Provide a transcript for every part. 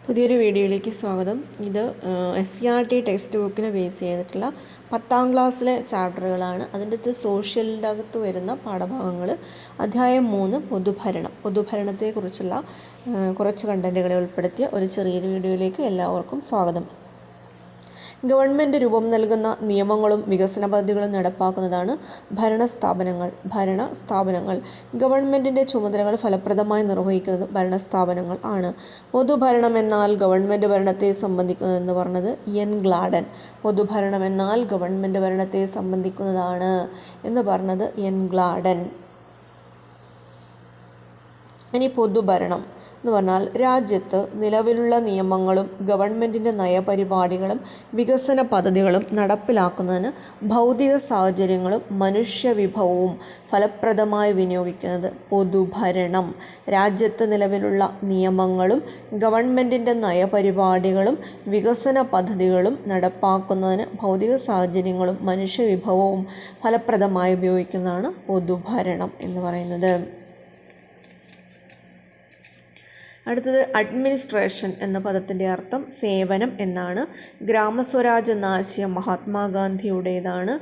പുതിയൊരു വീഡിയോയിലേക്ക് സ്വാഗതം. ഇത് SCERT ടെക്സ്റ്റ് ബുക്കിനെ ബേസ് ചെയ്തിട്ടുള്ള 10ാം ക്ലാസ്സിലെ ചാപ്റ്ററുകളാണ്. അതിൻ്റെ അകത്ത് സോഷ്യലിൻ്റെ അകത്ത് വരുന്ന പാഠഭാഗങ്ങൾ. അധ്യായം 3 പൊതുഭരണത്തെക്കുറിച്ചുള്ള കുറച്ച് കണ്ടൻറ്റുകളെ ഉൾപ്പെടുത്തിയ ഒരു ചെറിയൊരു വീഡിയോയിലേക്ക് എല്ലാവർക്കും സ്വാഗതം. ഗവൺമെൻറ് രൂപം നൽകുന്ന നിയമങ്ങളും വികസന പദ്ധതികളും നടപ്പാക്കുന്നതാണ് ഭരണസ്ഥാപനങ്ങൾ. ഗവൺമെൻറ്റിൻ്റെ ചുമതലകൾ ഫലപ്രദമായി നിർവഹിക്കുന്നത് ഭരണസ്ഥാപനങ്ങൾ ആണ്. പൊതുഭരണം എന്നാൽ ഗവൺമെൻറ് ഭരണത്തെ സംബന്ധിക്കുന്നതെന്ന് പറഞ്ഞത് എൻ ഗ്ലാഡൻ. പൊതുഭരണം എന്നാൽ ഗവൺമെൻറ് ഭരണത്തെ സംബന്ധിക്കുന്നതാണ് എന്ന് പറഞ്ഞത് എൻ ഗ്ലാഡൻ. ഇനി പൊതുഭരണം എന്ന് പറഞ്ഞാൽ രാജ്യത്ത് നിലവിലുള്ള നിയമങ്ങളും ഗവൺമെൻറ്റിൻ്റെ നയപരിപാടികളും വികസന പദ്ധതികളും നടപ്പിലാക്കുന്നതിന് ഭൗതിക സാഹചര്യങ്ങളും മനുഷ്യവിഭവവും ഫലപ്രദമായി വിനിയോഗിക്കുന്നത് പൊതുഭരണം. രാജ്യത്ത് നിലവിലുള്ള നിയമങ്ങളും ഗവൺമെൻറ്റിൻ്റെ നയപരിപാടികളും വികസന പദ്ധതികളും നടപ്പാക്കുന്നതിന് ഭൗതിക സാഹചര്യങ്ങളും മനുഷ്യവിഭവവും ഫലപ്രദമായി ഉപയോഗിക്കുന്നതാണ് പൊതുഭരണം എന്ന് പറയുന്നത്. അടുത്തത് അഡ്മിനിസ്ട്രേഷൻ എന്ന പദത്തിൻ്റെ അർത്ഥം സേവനം എന്നാണ്. ഗ്രാമസ്വരാജ് എന്ന ആശയം മഹാത്മാഗാന്ധിയുടേതാണ്.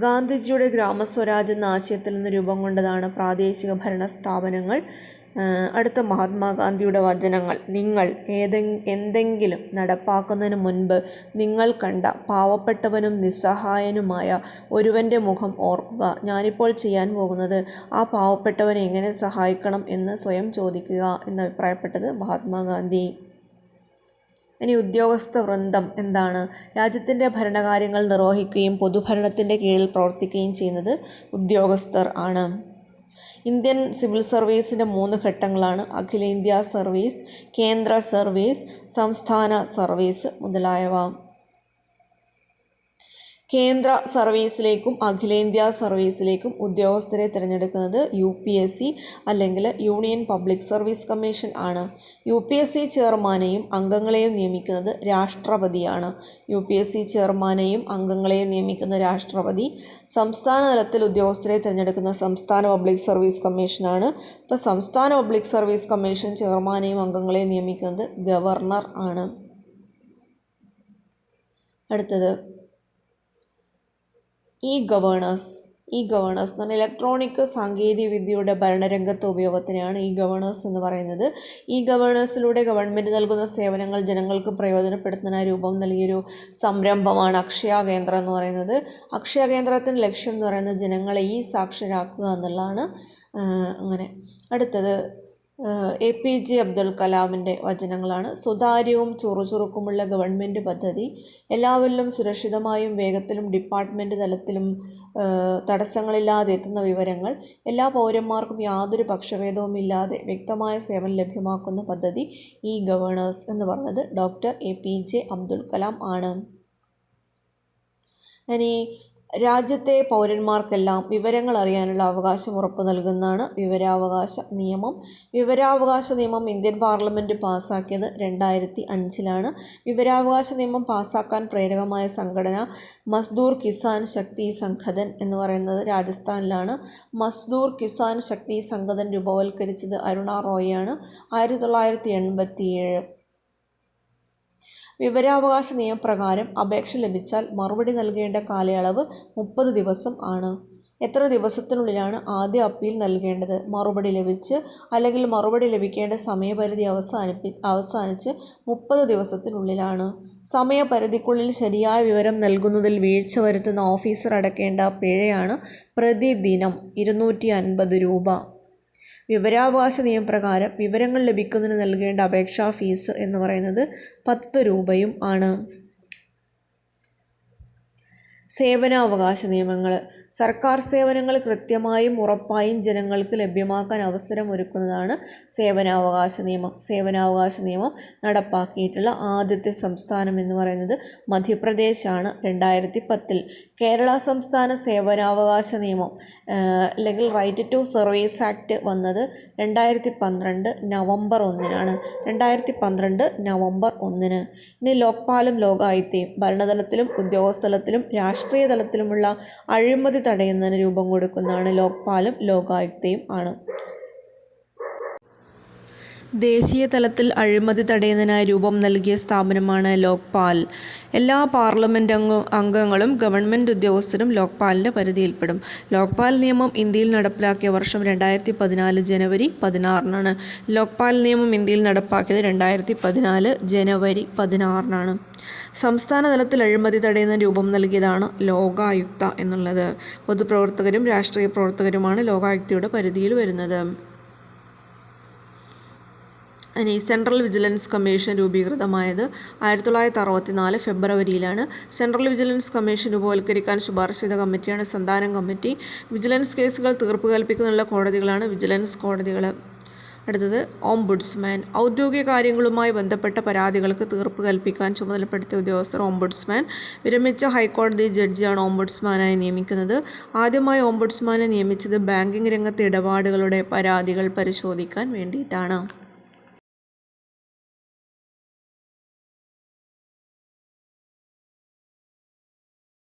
ഗാന്ധിജിയുടെ ഗ്രാമസ്വരാജ് എന്ന ആശയത്തിൽ നിന്ന് രൂപം കൊണ്ടതാണ് പ്രാദേശിക ഭരണ സ്ഥാപനങ്ങൾ. അടുത്ത മഹാത്മാഗാന്ധിയുടെ വചനങ്ങൾ: നിങ്ങൾ എന്തെങ്കിലും നടപ്പാക്കുന്നതിന് മുൻപ് നിങ്ങൾ കണ്ട പാവപ്പെട്ടവനും നിസ്സഹായനുമായ ഒരുവൻ്റെ മുഖം ഓർക്കുക. ഞാനിപ്പോൾ ചെയ്യാൻ പോകുന്നത് ആ പാവപ്പെട്ടവനെ എങ്ങനെ സഹായിക്കണം എന്ന് സ്വയം ചോദിക്കുക എന്ന് അഭിപ്രായപ്പെട്ടത് മഹാത്മാഗാന്ധി. ഇനി ഉദ്യോഗസ്ഥ വൃന്ദം എന്താണ്? രാജ്യത്തിൻ്റെ ഭരണകാര്യങ്ങൾ നിർവഹിക്കുകയും പൊതുഭരണത്തിൻ്റെ കീഴിൽ പ്രവർത്തിക്കുകയും ചെയ്യുന്നത് ഉദ്യോഗസ്ഥർ ആണ്. ഇന്ത്യൻ സിവിൽ സർവീസിൻ്റെ 3 ഘട്ടങ്ങളാണ്: അഖിലേന്ത്യാ സർവീസ്, കേന്ദ്ര സർവീസ്, സംസ്ഥാന സർവീസ് മുതലായവ. കേന്ദ്ര സർവീസിലേക്കും അഖിലേന്ത്യാ സർവീസിലേക്കും ഉദ്യോഗസ്ഥരെ തിരഞ്ഞെടുക്കുന്നത് UPSC അല്ലെങ്കിൽ യൂണിയൻ പബ്ലിക് സർവീസ് കമ്മീഷൻ ആണ്. UPSC ചെയർമാനെയും അംഗങ്ങളെയും നിയമിക്കുന്നത് രാഷ്ട്രപതിയാണ്. UPSC ചെയർമാനെയും അംഗങ്ങളെയും നിയമിക്കുന്ന രാഷ്ട്രപതി. സംസ്ഥാന തലത്തിൽ ഉദ്യോഗസ്ഥരെ തിരഞ്ഞെടുക്കുന്ന സംസ്ഥാന പബ്ലിക് സർവീസ് കമ്മീഷനാണ്. ഇപ്പോൾ സംസ്ഥാന പബ്ലിക് സർവീസ് കമ്മീഷൻ ചെയർമാനെയും അംഗങ്ങളെയും നിയമിക്കുന്നത് ഗവർണർ ആണ്. അടുത്തത് ഇ ഗവേണേഴ്സ് എന്ന് പറഞ്ഞാൽ ഇലക്ട്രോണിക് സാങ്കേതിക വിദ്യയുടെ ഭരണരംഗത്തെ ഉപയോഗത്തിനെയാണ് ഇ ഗവേണേഴ്സ് എന്ന് പറയുന്നത്. ഇ ഗവേണേഴ്സിലൂടെ ഗവൺമെൻറ് നൽകുന്ന സേവനങ്ങൾ ജനങ്ങൾക്ക് പ്രയോജനപ്പെടുത്തുന്നതിനായി രൂപം നൽകിയൊരു സംരംഭമാണ് അക്ഷയ കേന്ദ്രം എന്ന് പറയുന്നത്. അക്ഷയ കേന്ദ്രത്തിൻ്റെ ലക്ഷ്യം എന്ന് പറയുന്നത് ജനങ്ങളെ സാക്ഷരരാക്കുക എന്നുള്ളതാണ്. അങ്ങനെ അടുത്തത് APJ അബ്ദുൽ കലാമിൻ്റെ വചനങ്ങളാണ്: സുതാര്യവും ചുറുചുറുക്കുമുള്ള ഗവൺമെൻറ് പദ്ധതി, എല്ലാവരിലും സുരക്ഷിതമായും വേഗത്തിലും ഡിപ്പാർട്ട്മെൻറ്റ് തലത്തിലും തടസ്സങ്ങളില്ലാതെ എത്തുന്ന വിവരങ്ങൾ, എല്ലാ പൗരന്മാർക്കും യാതൊരു പക്ഷഭേദവും ഇല്ലാതെ വ്യക്തമായ സേവനം ലഭ്യമാക്കുന്ന പദ്ധതി ഇ ഗവേണേഴ്സ് എന്ന് പറഞ്ഞത് ഡോക്ടർ APJ അബ്ദുൽ കലാം ആണ്. ഇനി രാജ്യത്തെ പൗരന്മാർക്കെല്ലാം വിവരങ്ങൾ അറിയാനുള്ള അവകാശം ഉറപ്പു നൽകുന്നതാണ് വിവരാവകാശ നിയമം. വിവരാവകാശ നിയമം ഇന്ത്യൻ പാർലമെൻറ്റ് പാസ്സാക്കിയത് 2005 വിവരാവകാശ നിയമം പാസ്സാക്കാൻ പ്രേരകമായ സംഘടന മസ്ദൂർ കിസാൻ ശക്തി സംഘതൻ എന്ന് പറയുന്നത് രാജസ്ഥാനിലാണ്. മസ്ദൂർ കിസാൻ ശക്തി സംഘതൻ രൂപവൽക്കരിച്ചത് അരുണ റോയിയാണ്. 1987. വിവരാവകാശ നിയമപ്രകാരം അപേക്ഷ ലഭിച്ചാൽ മറുപടി നൽകേണ്ട കാലയളവ് 30 ദിവസം ആണ്. എത്ര ദിവസത്തിനുള്ളിലാണ് ആദ്യ അപ്പീൽ നൽകേണ്ടത്? മറുപടി ലഭിച്ച് അല്ലെങ്കിൽ മറുപടി ലഭിക്കേണ്ട സമയപരിധി അവസാനിച്ച് 30 ദിവസത്തിനുള്ളിലാണ്. സമയപരിധിക്കുള്ളിൽ ശരിയായ വിവരം നൽകുന്നതിൽ വീഴ്ച വരുത്തുന്ന ഓഫീസർ അടയ്ക്കേണ്ട പിഴയാണ് പ്രതിദിനം 250 രൂപ. വിവരാവകാശ നിയമപ്രകാരം വിവരങ്ങൾ ലഭിക്കുന്നതിന് നൽകേണ്ട അപേക്ഷാ ഫീസ് എന്ന് പറയുന്നത് 10 രൂപയും ആണ്. സേവനാവകാശ നിയമങ്ങൾ: സർക്കാർ സേവനങ്ങൾ കൃത്യമായും ഉറപ്പായും ജനങ്ങൾക്ക് ലഭ്യമാക്കാൻ അവസരമൊരുക്കുന്നതാണ് സേവനാവകാശ നിയമം. സേവനാവകാശ നിയമം നടപ്പാക്കിയിട്ടുള്ള ആദ്യത്തെ സംസ്ഥാനം എന്ന് പറയുന്നത് മധ്യപ്രദേശാണ് 2010. കേരള സംസ്ഥാന സേവനാവകാശ നിയമം അല്ലെങ്കിൽ റൈറ്റ് ടു സർവീസ് ആക്ട് വന്നത് 2012 നവംബർ 1 2012 നവംബർ 1. ഇനി ലോക്പാലും ലോകായുക്തയും ഭരണതലത്തിലും ഉദ്യോഗസ്ഥലത്തിലും രാഷ്ട്രീയ തലത്തിലുമുള്ള അഴിമതി തടയുന്നതിന് രൂപം കൊടുക്കുന്നതാണ് ലോക്പാലും ലോകായുക്തയും ആണ്. ദേശീയ തലത്തിൽ അഴിമതി തടയുന്നതിനായി രൂപം നൽകിയ സ്ഥാപനമാണ് ലോക്പാൽ. എല്ലാ പാർലമെന്റ് അംഗങ്ങളും ഗവൺമെന്റ് ഉദ്യോഗസ്ഥരും ലോക്പാലിന്റെ പരിധിയിൽപ്പെടും. ലോക്പാൽ നിയമം ഇന്ത്യയിൽ നടപ്പിലാക്കിയ വർഷം 2014 ജനുവരി 16-നാണ്. ലോക്പാൽ നിയമം ഇന്ത്യയിൽ നടപ്പാക്കിയത് 2014 ജനുവരി 16-നാണ്. സംസ്ഥാന തലത്തിൽ അഴിമതി തടയുന്നതിന് രൂപം നൽകിയതാണ് ലോകായുക്ത എന്നുള്ളത്. പൊതുപ്രവർത്തകരും രാഷ്ട്രീയ പ്രവർത്തകരുമാണ് ലോകായുക്തയുടെ പരിധിയിൽ വരുന്നത്. ഇനി സെൻട്രൽ വിജിലൻസ് കമ്മീഷൻ രൂപീകൃതമായത് 1964 ഫെബ്രുവരിയിലാണ്. സെൻട്രൽ വിജിലൻസ് കമ്മീഷൻ രൂപവത്കരിക്കാൻ ശുപാർശ ചെയ്ത കമ്മിറ്റിയാണ് സന്താനം കമ്മിറ്റി. വിജിലൻസ് കേസുകൾ തീർപ്പ് കൽപ്പിക്കുന്നതിനുള്ള കോടതികളാണ് വിജിലൻസ് കോടതികൾ. അടുത്തത് ഓംബുഡ്സ്മാൻ. ഔദ്യോഗിക കാര്യങ്ങളുമായി ബന്ധപ്പെട്ട പരാതികൾക്ക് തീർപ്പ് കൽപ്പിക്കാൻ ചുമതലപ്പെടുത്തിയ ഉദ്യോഗസ്ഥർ ഓംബുഡ്സ്മാൻ. വിരമിച്ച ഹൈക്കോടതി ജഡ്ജിയാണ് ഓംബുഡ്സ്മാനായി നിയമിക്കുന്നത്. ആദ്യമായി ഓംബുഡ്സ്മാനെ നിയമിച്ചത് ബാങ്കിംഗ് രംഗത്തെ ഇടപാടുകളുടെ പരാതികൾ പരിശോധിക്കാൻ വേണ്ടിയിട്ടാണ്.